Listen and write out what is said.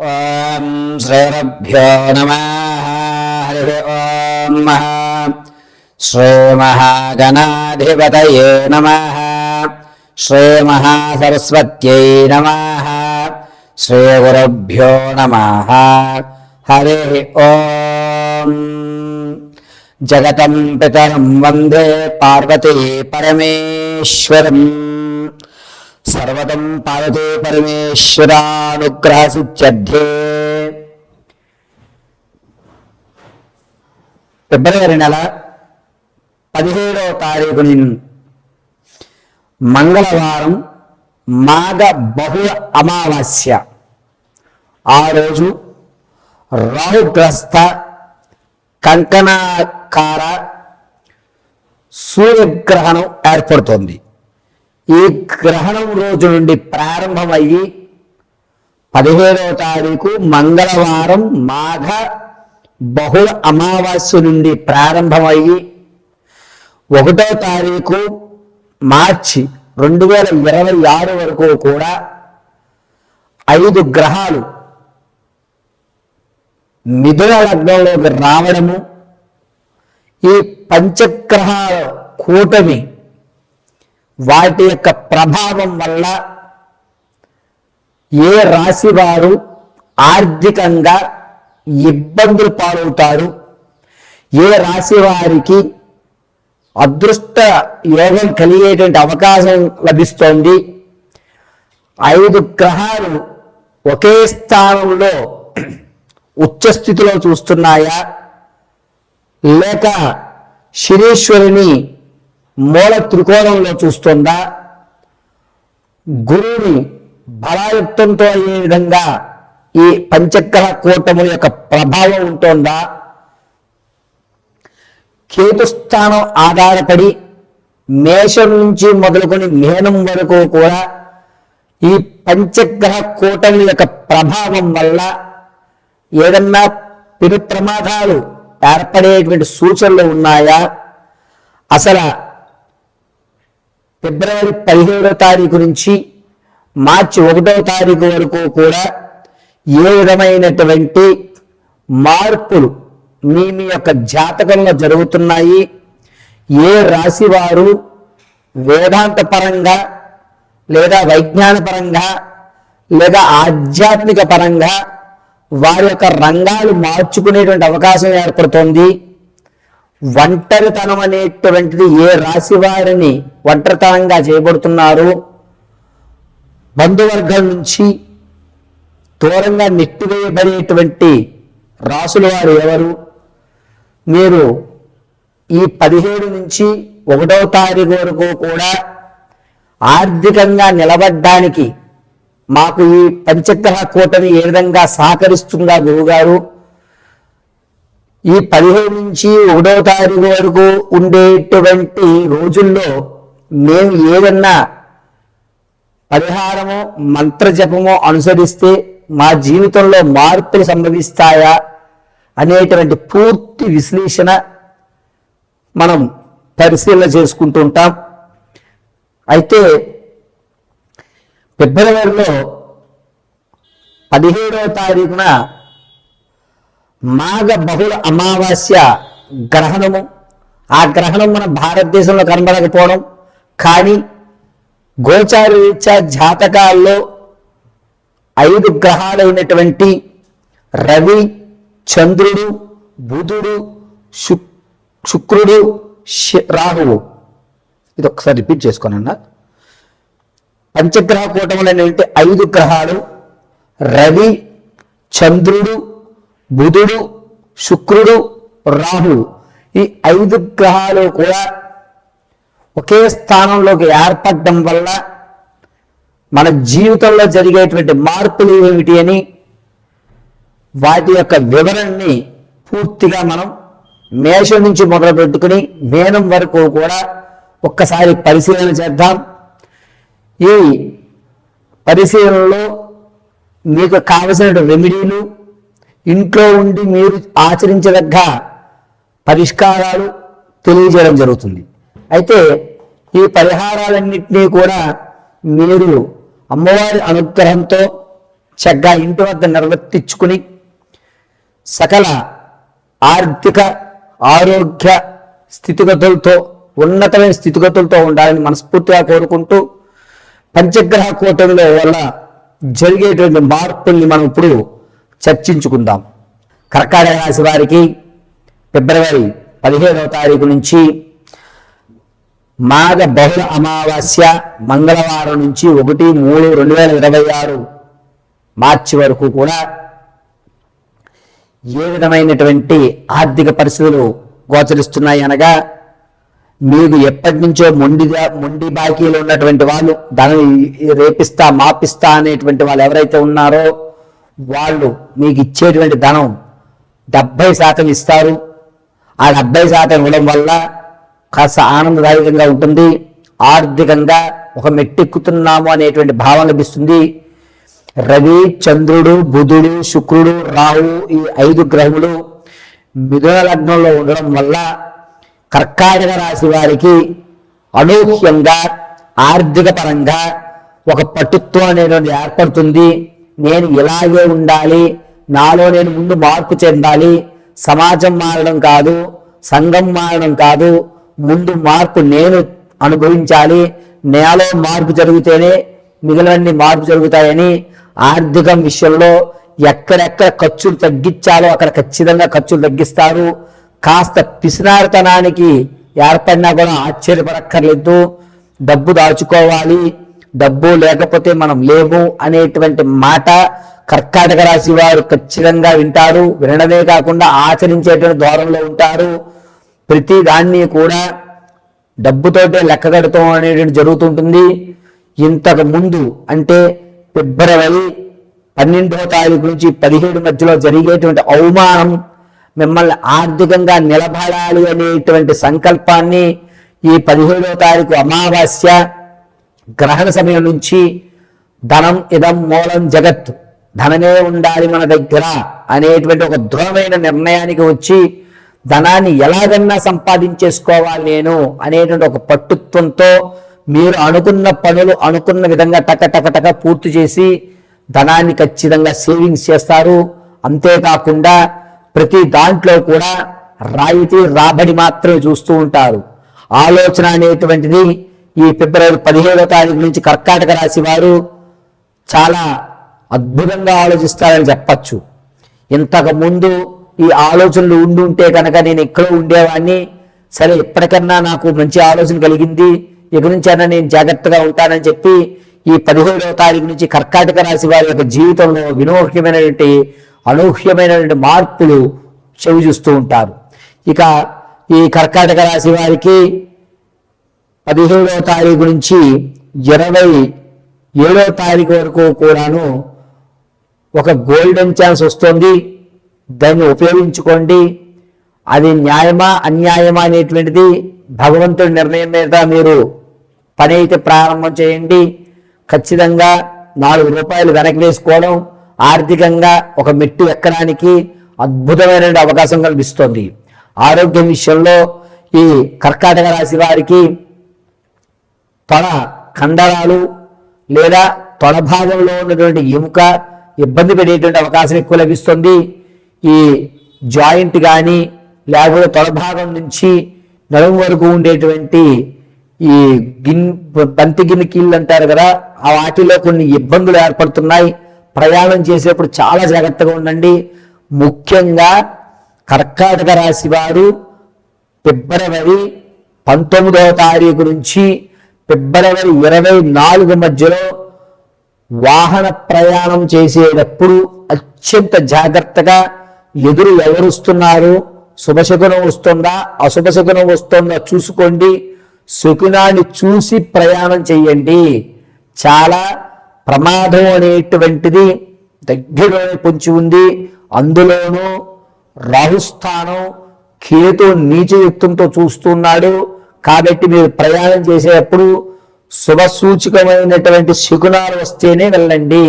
ఓం శ్రీరభ్యో నమః. హరి ఓం శ్రీమహాగణాధిపతయే నమః. శ్రీమహాసరస్వత్యై నమః. శ్రీగురుభ్యో నమః. హరి ఓం. జగతం పితరం వందే పార్వతీ పరమేశ్వరం. సర్వతం పార్వతీ పరమేశ్వరానుగ్రహసిద్ధ్యర్థే. ఫిబ్రవరి నెల 17వ తారీఖుని మంగళవారం, మాఘ బహుళ అమావాస్య. ఆ రోజు రాహుగ్రస్త కంకణాకార సూర్యగ్రహణం ఏర్పడుతోంది. ఈ గ్రహణం రోజు నుండి ప్రారంభమయ్యి 17వ తారీఖు మంగళవారం మాఘ బహుళ అమావాస్య నుండి ప్రారంభమయ్యి 1వ తారీఖు మార్చి 2026 వరకు కూడా 5 గ్రహాలు మిథున లగ్నంలోకి రావడము, ఈ పంచగ్రహాల కూటమి వాటి యొక్క ప్రభావం వల్ల ఏ రాశి వారు ఆర్థికంగా ఇబ్బందులు పాలవుతారు, ఏ రాశి వారికి అదృష్ట యోగం కలిగేటువంటి అవకాశం లభిస్తోంది, 5 గ్రహాలు ఒకే స్థానంలో ఉచ్చస్థితిలో చూస్తున్నాయా, లేక శనీశ్వరుని మూల త్రికోణంలో చూస్తుందా, గురువుని బలాయుక్తంతో అయ్యే విధంగా ఈ పంచగ్రహ కూటముల యొక్క ప్రభావం ఉంటుందా, కేతుస్థానం ఆధారపడి మేషం నుంచి మొదలుకొని మీనం వరకు కూడా ఈ పంచగ్రహ కూటమి యొక్క ప్రభావం వల్ల ఏదన్నా పెను ప్రమాదాలు ఏర్పడేటువంటి సూచనలు ఉన్నాయా, అసలు ఫిబ్రవరి 17వ తారీఖు నుంచి మార్చి 1వ తారీఖు వరకు కూడా ఏ విధమైనటువంటి మార్పులు మీ యొక్క జాతకంలో జరుగుతున్నాయి, ఏ రాశి వారు వేదాంత పరంగా లేదా వైజ్ఞాన పరంగా లేదా ఆధ్యాత్మిక పరంగా వారి యొక్క రంగాలు మార్చుకునేటువంటి అవకాశం ఏర్పడుతోంది, ఒంటరితనం అనేటువంటిది ఏ రాశి వారిని ఒంటరితనంగా చేయబడుతున్నారు, బంధువర్గం నుంచి దూరంగా నెట్టివేయబడేటువంటి రాసుల వారు ఎవరు, మీరు ఈ 17 నుంచి 1వ తారీఖు వరకు కూడా ఆర్థికంగా నిలబడ్డానికి మాకు ఈ పంచగ్రహ కూటమి ఏ విధంగా సహకరిస్తుందా గురువుగారు, ఈ 15 నుంచి 1వ తారీఖు వరకు ఉండేటువంటి రోజుల్లో మేము ఏదన్నా పరిహారమో మంత్రజపమో అనుసరిస్తే మా జీవితంలో మార్పులు సంభవిస్తాయా అనేటువంటి పూర్తి విశ్లేషణ మనం పరిశీలన చేసుకుంటూ ఉంటాం. అయితే ఫిబ్రవరిలో 17వ తారీఖున మాఘ బహుళ అమావాస్య గ్రహణము. ఆ గ్రహణం మన భారతదేశంలో కనబడకపోవడం, కానీ గోచార రీత్యా జాతకాల్లో 5 గ్రహాలైనటువంటి రవి, చంద్రుడు, బుధుడు, శుక్రుడు, రాహువు, ఇది ఒకసారి రిపీట్ చేసుకోనన్నా. పంచగ్రహ కూటములైనటువంటి 5 గ్రహాలు రవి, చంద్రుడు, బుధుడు, శుక్రుడు, రాహువు, ఈ 5 గ్రహాలు కూడా ఒకే స్థానంలోకి ఏర్పడడం వల్ల మన జీవితంలో జరిగేటువంటి మార్పులు ఏమిటి అని వాటి యొక్క వివరణని పూర్తిగా మనం మేషం నుంచి మొదలు పెట్టుకుని మీనం వరకు కూడా ఒక్కసారి పరిశీలన చేద్దాం. ఈ పరిశీలనలో మీకు కావలసిన రెమెడీలు, ఇంట్లో ఉండి మీరు ఆచరించదగ్గ పరిష్కారాలు తెలియజేయడం జరుగుతుంది. అయితే ఈ పరిహారాలన్నింటినీ కూడా మీరు అమ్మవారి అనుగ్రహంతో చక్కగా ఇంటి వద్ద నిర్వర్తించుకుని సకల ఆర్థిక ఆరోగ్య స్థితిగతులతో ఉన్నతమైన స్థితిగతులతో ఉండాలని మనస్ఫూర్తిగా కోరుకుంటూ పంచగ్రహ కూటమిలో వల్ల జరిగేటువంటి మార్పుల్ని మనం ఇప్పుడు చర్చించుకుందాం. కర్కాటక రాశి వారికి ఫిబ్రవరి 17వ తారీఖు నుంచి మాఘ బహుళ అమావాస్య మంగళవారం నుంచి 1-3-2026 మార్చి వరకు కూడా ఏ విధమైనటువంటి ఆర్థిక పరిస్థితులు గోచరిస్తున్నాయి అనగా, మీకు ఎప్పటి నుంచో మొండి బాకీలు ఉన్నటువంటి వాళ్ళు, ధనం రేపిస్తా మాపిస్తా అనేటువంటి వాళ్ళు ఎవరైతే ఉన్నారో వాళ్ళు మీకు ఇచ్చేటువంటి ధనం 70% ఇస్తారు. ఆ 70% ఇవ్వడం వల్ల కాస్త ఆనందదాయకంగా ఉంటుంది. ఆర్థికంగా ఒక మెట్టెక్కుతున్నాము అనేటువంటి భావన లభిస్తుంది. రవి, చంద్రుడు, బుధుడు, శుక్రుడు, రాహు ఈ 5 గ్రహములు మిథున లగ్నంలో ఉండడం వల్ల కర్కాటక రాశి వారికి అనూహ్యంగా ఆర్థిక పరంగా ఒక పటుత్వం అనేటువంటి ఏర్పడుతుంది. నేను ఇలాగే ఉండాలి, నాలో నేను ముందు మార్పు చెందాలి, సమాజం మారడం కాదు, సంఘం మారడం కాదు, ముందు మార్పు నేను అనుభవించాలి, నేలో మార్పు జరిగితేనే మిగిలినన్ని మార్పు జరుగుతాయని ఆర్థికం విషయంలో ఎక్కడెక్కడ ఖర్చులు తగ్గించాలో అక్కడ ఖచ్చితంగా ఖర్చులు తగ్గిస్తారు. కాస్త పిసినారితనానికి ఏర్పడినా కూడా ఆశ్చర్యపడక్కర్లేదు. డబ్బు దాచుకోవాలి, డబ్బు లేకపోతే మనం లేము అనేటువంటి మాట కర్కాటక రాశి వారు ఖచ్చితంగా వింటారు. వినడమే కాకుండా ఆచరించేటువంటి ధోరణిలో ఉంటారు. ప్రతి దాన్ని కూడా డబ్బుతోటే లెక్క కడతాం అనేటువంటి జరుగుతుంటుంది. ఇంతకు ముందు అంటే ఫిబ్రవరి 12వ తారీఖు నుంచి 17 మధ్యలో జరిగేటువంటి అవమానం మిమ్మల్ని ఆర్థికంగా నిలబడాలి అనేటువంటి సంకల్పాన్ని ఈ 17వ తారీఖు అమావాస్య గ్రహణ సమయం నుంచి ధనం ఇదం మూలం జగత్, ధనమే ఉండాలి మన దగ్గర అనేటువంటి ఒక దృఢమైన నిర్ణయానికి వచ్చి ధనాన్ని ఎలాగన్నా సంపాదించేసుకోవాలి నేను అనేటువంటి ఒక పట్టుత్వంతో మీరు అనుకున్న పనులు అనుకున్న విధంగా టక పూర్తి చేసి ధనాన్ని ఖచ్చితంగా సేవింగ్స్ చేస్తారు. అంతేకాకుండా ప్రతి దాంట్లో కూడా రాబడి మాత్రమే చూస్తూ ఉంటారు. ఆలోచన అనేటువంటిది ఈ ఫిబ్రవరి 17వ తారీఖు నుంచి కర్కాటక రాశి వారు చాలా అద్భుతంగా ఆలోచిస్తారని చెప్పచ్చు. ఇంతకు ముందు ఈ ఆలోచనలు ఉండుంటే కనుక నేను ఎక్కడో ఉండేవాడిని, సరే ఎప్పటికన్నా నాకు మంచి ఆలోచన కలిగింది, ఇక నుంచైనా నేను జాగ్రత్తగా ఉంటానని చెప్పి ఈ 17వ తారీఖు నుంచి కర్కాటక రాశి వారి యొక్క జీవితంలో అనూహ్యమైనటువంటి మార్పులు చెవి చూస్తూ ఉంటారు. ఇక ఈ కర్కాటక రాశి వారికి 17వ తారీఖు నుంచి 27వ తారీఖు వరకు కూడాను ఒక గోల్డెన్ ఛాన్స్ వస్తుంది. దాన్ని ఉపయోగించుకోండి. అది న్యాయమా అన్యాయమా అనేటువంటిది భగవంతుడి నిర్ణయం మీద మీరు పని అయితే ప్రారంభం చేయండి. ఖచ్చితంగా 4 రూపాయలు వెనక్కి వేసుకోవడం ఆర్థికంగా ఒక మెట్టు ఎక్కడానికి అద్భుతమైన అవకాశం కల్పిస్తోంది. ఆరోగ్యం విషయంలో ఈ కర్కాటక రాశి వారికి తొడ కండరాలు లేదా తొడ భాగంలో ఉన్నటువంటి ఎముక ఇబ్బంది పడేటువంటి అవకాశం ఎక్కువ లభిస్తుంది. ఈ జాయింట్ కానీ లేకపోతే తొడ భాగం నుంచి నడుము వరకు ఉండేటువంటి ఈ బంతి గిన్నె కీళ్ళు అంటారు కదా, ఆ వాటిలో కొన్ని ఇబ్బందులు ఏర్పడుతున్నాయి. ప్రయాణం చేసేప్పుడు చాలా జాగ్రత్తగా ఉండండి. ముఖ్యంగా కర్కాటక రాశి వారు ఫిబ్రవరి 19వ తారీఖు నుంచి ఫిబ్రవరి 24 మధ్యలో వాహన ప్రయాణం చేసేటప్పుడు అత్యంత జాగ్రత్తగా ఎదురు ఎవరు వస్తున్నారు, శుభశకునం వస్తుందా అశుభశకునం వస్తుందా చూసుకోండి. శకునాన్ని చూసి ప్రయాణం చేయండి. చాలా ప్రమాదం అనేటువంటిది దగ్గరలోనే పొంచి ఉంది. అందులోనూ రాహుస్థానం కేతు నీచయుక్తంతో చూస్తున్నాడు. కాబట్టి మీరు ప్రయాణం చేసేటప్పుడు శుభ సూచకమైనటువంటి శకునాలు వస్తేనే వెళ్ళండి.